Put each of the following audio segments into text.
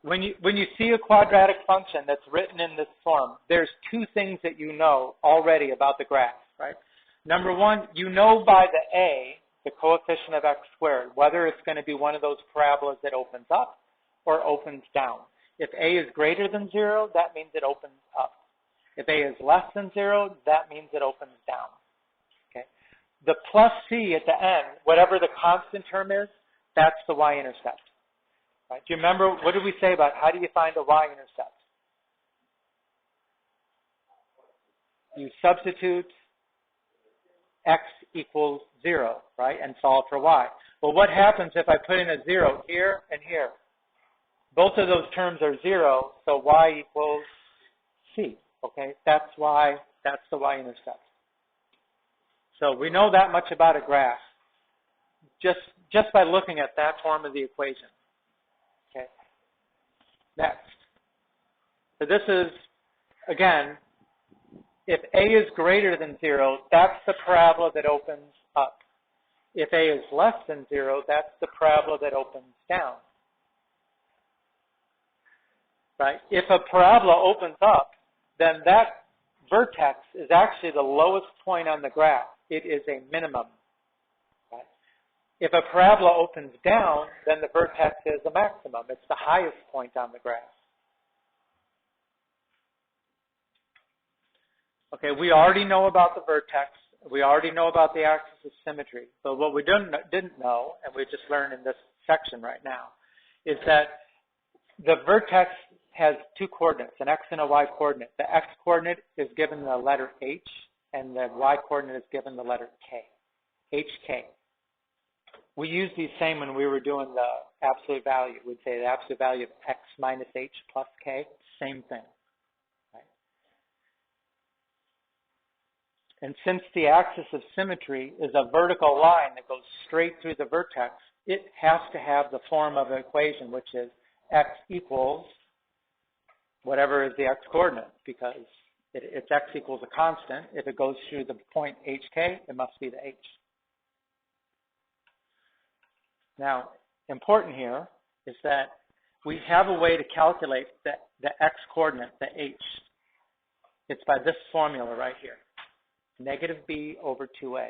when you see a quadratic function that's written in this form, there's two things that you know already about the graph, right? Number one, you know by the a, the coefficient of x squared, whether it's going to be one of those parabolas that opens up or opens down. If a is greater than 0, that means it opens up. If a is less than 0, that means it opens down. Okay. The plus c at the end, whatever the constant term is, that's the y-intercept. Right? Do you remember, what did we say about how do you find a y-intercept? You substitute x equals 0, right, and solve for y. Well, what happens if I put in a 0 here and here? Both of those terms are 0, so y equals c. Okay, that's why that's the y-intercept. So we know that much about a graph just by looking at that form of the equation. Okay. Next. So this is, again, if a is greater than 0, that's the parabola that opens up. If a is less than 0, that's the parabola that opens down. Right? If a parabola opens up, then that vertex is actually the lowest point on the graph. It is a minimum. Right? If a parabola opens down, then the vertex is a maximum. It's the highest point on the graph. Okay, we already know about the vertex. We already know about the axis of symmetry. But what we didn't know, and we just learned in this section right now, is that the vertex has two coordinates, an x and a y coordinate. The x coordinate is given the letter h, and the y coordinate is given the letter k, hk. We used these same when we were doing the absolute value. We'd say the absolute value of x minus h plus k, same thing. Right? And since the axis of symmetry is a vertical line that goes straight through the vertex, it has to have the form of an equation, which is x equals whatever is the x coordinate, because it's x equals a constant. If it goes through the point hk, it must be the h. Now, important here is that we have a way to calculate the x coordinate, the h. It's by this formula right here, negative b over 2a.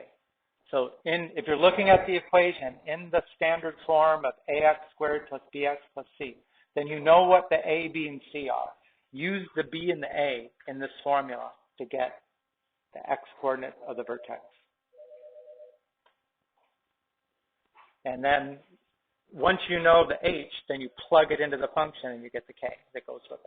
So if you're looking at the equation in the standard form of ax squared plus bx plus c, then you know what the a, b, and c are. Use the b and the a in this formula to get the x coordinate of the vertex. And then once you know the h, then you plug it into the function and you get the k that goes with